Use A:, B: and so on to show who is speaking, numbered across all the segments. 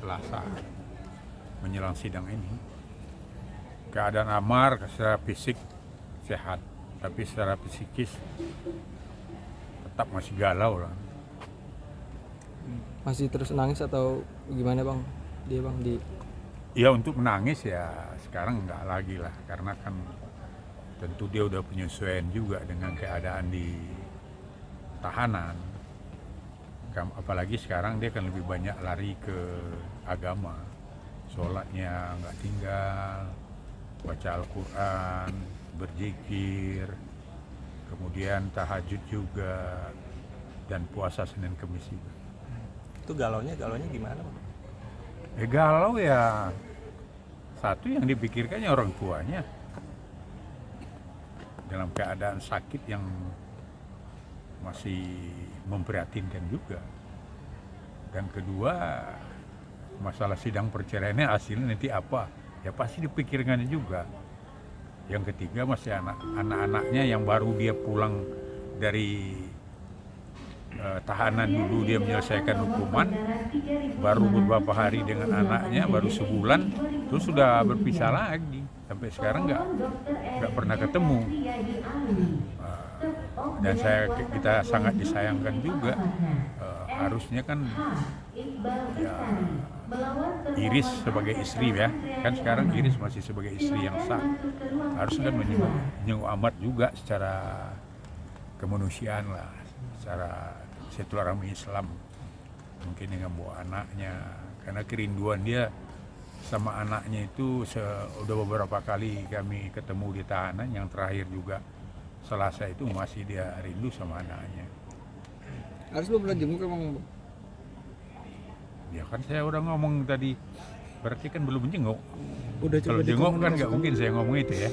A: Selasa menjelang sidang ini. Keadaan Amar secara fisik sehat, tapi secara psikis tetap masih galau lah.
B: Masih terus nangis atau gimana bang? Dia bang di
A: Ya untuk menangis ya sekarang enggak lagi lah, karena kan tentu dia udah penyesuaian juga dengan keadaan di tahanan. Apalagi sekarang dia kan lebih banyak lari ke agama, sholatnya nggak tinggal, baca Al-Quran, berzikir, kemudian tahajud juga, dan puasa Senin Kemis juga.
C: Itu galaunya gimana bang?
A: Galau ya, satu yang dipikirkannya orang tuanya dalam keadaan sakit yang masih memprihatinkan juga. Dan kedua, masalah sidang perceraiannya hasilnya nanti apa, ya pasti dipikirkannya juga. Yang ketiga masih anak-anaknya yang baru dia pulang dari tahanan, dulu dia menyelesaikan hukuman, baru beberapa hari dengan anaknya, baru sebulan, terus sudah berpisah lagi, sampai sekarang nggak pernah ketemu. Dan kita sangat disayangkan juga. Harusnya kan ya, Iris sebagai istri ya, kan sekarang Iris masih sebagai istri yang sah, harusnya kan menyinggung Amar juga secara kemanusiaan lah, secara silaturahmi Islam, mungkin dengan bawa anaknya, karena kerinduan dia sama anaknya itu udah beberapa kali kami ketemu di tahanan, yang terakhir juga Selasa itu masih dia rindu sama anaknya.
B: harus belum pernah jenguk emang.
A: Ya kan saya udah ngomong tadi, berarti kan belum jenguk.
D: Udah coba
A: Kalau jenguk kan nggak mungkin saya ngomong itu ya.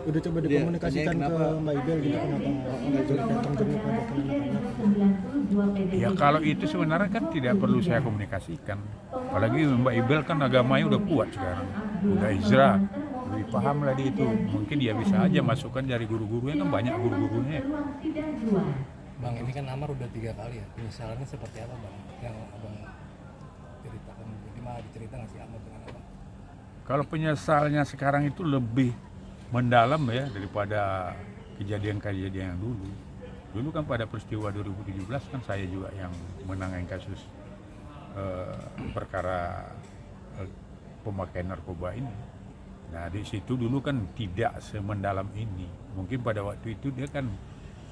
D: Udah coba dikomunikasikan ke Mbak Ibel gitu, kenapa nggak datang jenguk pada anak-anak?
A: Ya kalau itu sebenarnya kan tidak perlu saya komunikasikan. Apalagi Mbak Ibel kan agamanya udah kuat sekarang, udah hijrah, lebih paham lah di itu. Mungkin dia bisa aja masukkan dari guru-gurunya, kan banyak guru-gurunya.
C: Bang, ini kan Amar udah 3 kali ya, penyesalannya seperti apa bang? Yang abang ceritakan, gimana dicerita nggak sih Amar dengan abang?
A: Kalau penyesalnya sekarang itu lebih mendalam ya daripada kejadian-kejadian yang dulu. Dulu kan pada peristiwa 2017 kan saya juga yang menangani kasus perkara pemakaian narkoba ini. Nah di situ dulu kan tidak semendalam ini. Mungkin pada waktu itu dia kan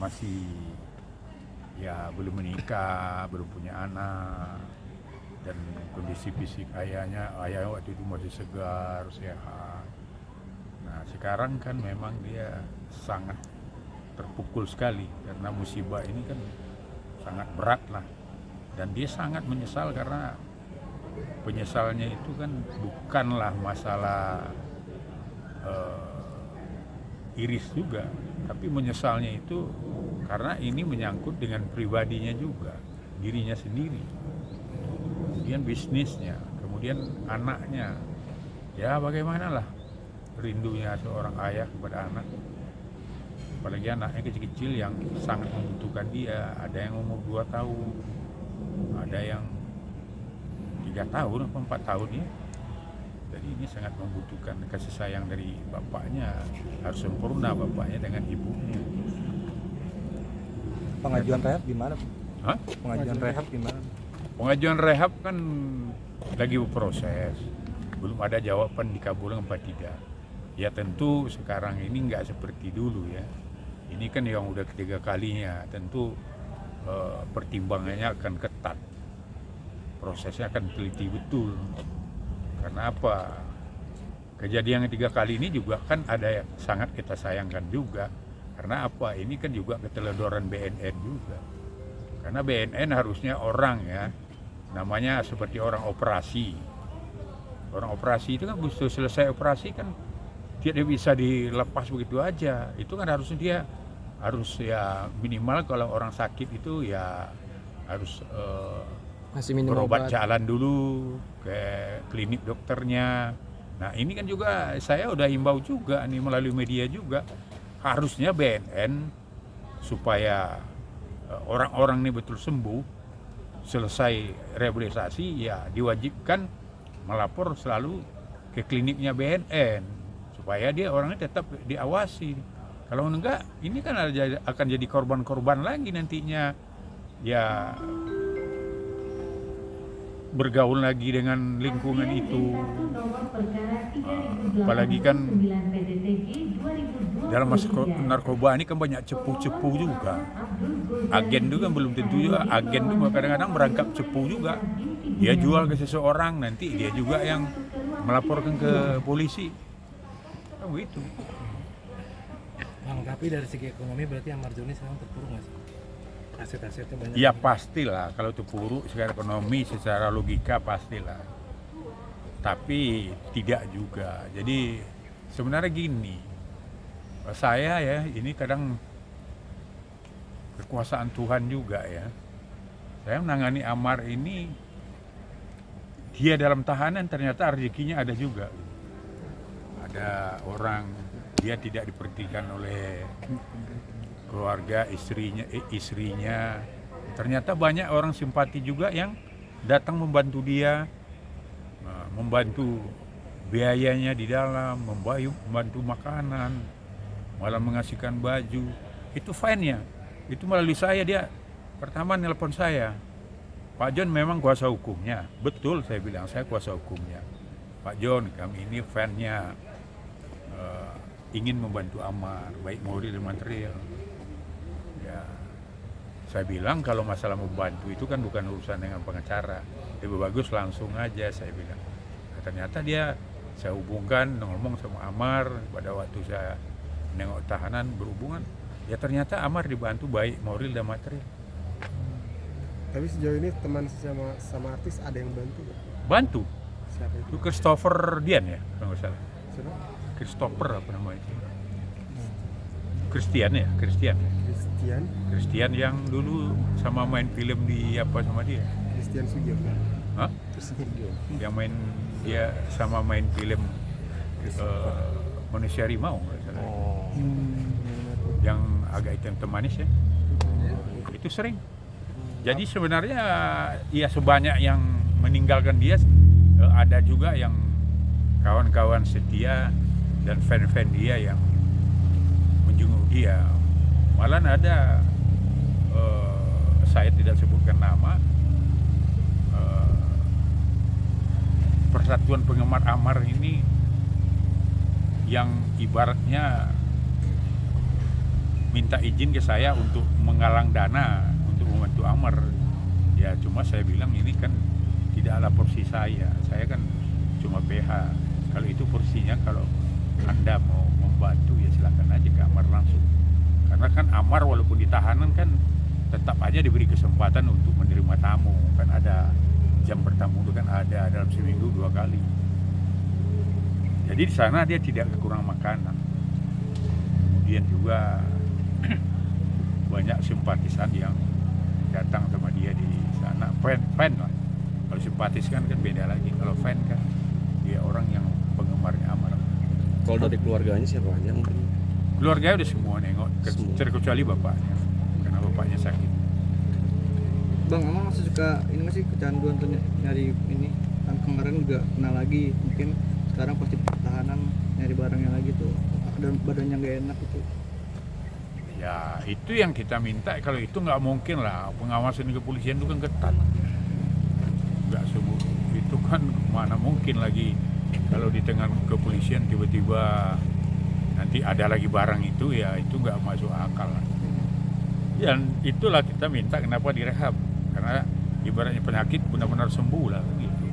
A: masih ya belum menikah, belum punya anak, dan kondisi fisik ayahnya waktu itu masih segar, sehat. Nah sekarang kan memang dia sangat terpukul sekali karena musibah ini kan sangat berat lah, dan dia sangat menyesal karena penyesalnya itu kan bukanlah masalah Iris juga, tapi menyesalnya itu karena ini menyangkut dengan pribadinya juga, dirinya sendiri, kemudian bisnisnya, kemudian anaknya. Ya bagaimana lah rindunya seorang ayah kepada anak, apalagi anaknya kecil-kecil yang sangat membutuhkan dia. Ada yang umur 2 tahun, ada yang 3 tahun atau 4 tahun ya. Jadi ini sangat membutuhkan kasih sayang dari bapaknya, harus sempurna bapaknya dengan ibunya.
C: Pengajuan rehab gimana?
A: Hah?
C: Pengajuan rehab gimana?
A: Pengajuan rehab kan lagi berproses, belum ada jawaban dikabulkan apa tidak. Ya tentu sekarang ini nggak seperti dulu ya. Ini kan yang udah ketiga kalinya, tentu pertimbangannya akan ketat, prosesnya akan teliti betul. Karena apa? Kejadian yang 3 kali ini juga kan ada yang sangat kita sayangkan juga. Karena apa? Ini kan juga keteledoran BNN juga. Karena BNN harusnya orang ya, namanya seperti orang operasi. Orang operasi itu kan begitu selesai operasi kan tidak bisa dilepas begitu aja. Itu kan harusnya dia harus ya minimal kalau orang sakit itu ya harus
B: Masih minum
A: berobat
B: obat.
A: jalan dulu ke klinik dokternya. Nah ini kan juga saya udah himbau juga nih melalui media juga, harusnya BNN supaya orang-orang ini betul sembuh, selesai rehabilitasi ya diwajibkan melapor selalu ke kliniknya BNN supaya dia orangnya tetap diawasi. Kalau enggak, ini kan akan jadi korban-korban lagi nantinya. Ya bergaul lagi dengan lingkungan itu. Apalagi kan dalam narkoba ini kan banyak cepu-cepu juga. Agen itu kan belum tentu juga. Agen itu kadang-kadang merangkap cepu juga. Dia jual ke seseorang, nanti dia juga yang melaporkan ke polisi. Oh gitu.
C: Bang, tapi dari segi ekonomi berarti Ahmad Joni sekarang terpuruk nggak sih? Aset-asetnya banyak.
A: Ya pastilah, kalau terpuruk secara ekonomi, secara logika pastilah. Tapi tidak juga. Jadi sebenarnya gini, saya ya ini kadang kekuasaan Tuhan juga ya. Saya menangani Amar ini, dia dalam tahanan ternyata rezekinya ada juga. Ada orang, dia tidak diperhatikan oleh keluarga, istrinya. Ternyata banyak orang simpati juga yang datang membantu dia, membantu biayanya di dalam, membantu makanan, malah mengasihkan baju. Itu fine-nya. Itu melalui saya, dia pertama nelpon saya. Pak John memang kuasa hukumnya. Betul, saya bilang, saya kuasa hukumnya. Pak John, kami ini fan-nya, ingin membantu Amar, baik moral dan material. Ya, saya bilang kalau masalah membantu itu kan bukan urusan dengan pengacara. Lebih bagus langsung aja, saya bilang. Nah, ternyata saya hubungkan, ngomong sama Amar pada waktu saya nengok tahanan berhubungan. Ya ternyata Amar dibantu baik moral dan material.
D: Tapi sejauh ini teman sama artis ada yang bantu gak?
A: Bantu.
D: Siapa itu?
A: Itu Christopher Dian ya, kalau nggak salah.
D: Siapa?
A: Christopher apa namanya itu? Christian ya, Christian. Christian yang dulu sama main film di apa sama dia?
D: Christian Sugiono.
A: Hah? Yang main dia sama main film Manusia Harimau nggak salah. Yang agak hitam manis ya. Itu sering. Jadi sebenarnya ya sebanyak yang meninggalkan dia, ada juga yang kawan-kawan setia dan fan-fan dia yang menjenguk dia. Malah ada, saya tidak sebutkan nama, Persatuan Penggemar Amar ini yang ibaratnya minta izin ke saya untuk menggalang dana untuk membantu Amar. Ya cuma saya bilang ini kan tidaklah porsi saya kan cuma PH. Kalau itu porsinya, kalau Anda mau membantu ya silakan aja ke Amar langsung. Karena kan Amar walaupun di tahanan kan tetap aja diberi kesempatan untuk menerima tamu. Kan ada jam bertamu itu kan ada dalam seminggu 2 kali. Jadi di sana dia tidak kekurangan makanan. Kemudian juga banyak simpatisan yang datang sama dia di sana. Fan lah. Kalau simpatis kan beda lagi. Kalau fan kan dia orang yang penggemarnya Amar.
B: Kalau dari keluarganya siapa aja mungkin?
A: Keluarganya udah semua nengok, terkecuali bapaknya, karena bapaknya sakit.
E: Bang, emang masih suka ini masih kecanduan tuh nyari ini? Kan kemarin juga kena lagi, mungkin sekarang pasti tahanan nyari barangnya lagi tuh, dan badannya nggak enak itu.
A: Ya itu yang kita minta. Kalau itu nggak mungkin lah, pengawasan kepolisian itu kan ketat. Nggak semua itu kan mana mungkin lagi kalau di tengah kepolisian tiba-tiba nanti ada lagi barang itu, ya itu nggak masuk akal lah. Dan itulah kita minta kenapa direhab, karena ibaratnya penyakit benar-benar sembuh lah gitu.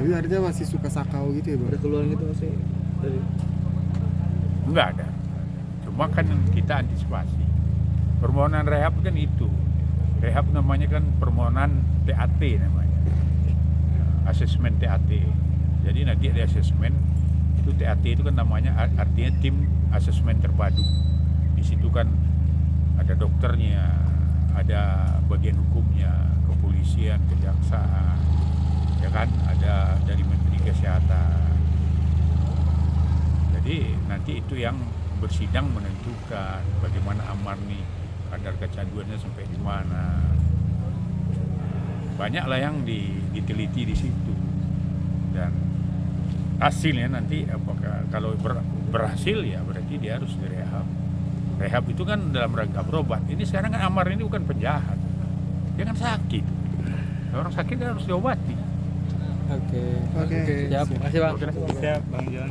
D: Tapi artinya masih suka sakau gitu ya Bang?
E: Ada keluhan gitu masih dari
A: Enggak ada. Cuma kan kita antisipasi. Permohonan rehab kan itu. Rehab namanya kan permohonan TAT namanya. Asesmen TAT. Jadi nanti ada asesmen, itu TAT itu kan namanya artinya tim asesmen terpadu. Di situ kan ada dokternya, ada bagian hukumnya, kepolisian, kejaksaan, ya kan, ada dari Menteri Kesehatan. Jadi nanti itu yang bersidang menentukan bagaimana Amar nih kadar kecanduannya sampai di mana. banyaklah yang diteliti di situ, dan hasilnya nanti apakah kalau berhasil ya berarti dia harus direhab. Rehab itu kan dalam rangka berobat. Ini sekarang kan Amar ini bukan penjahat, dia kan sakit. Orang sakit kan harus diobati.
B: Oke.
E: Oke.
B: Siap. Makasih bang.
A: Siap, Bang Jan.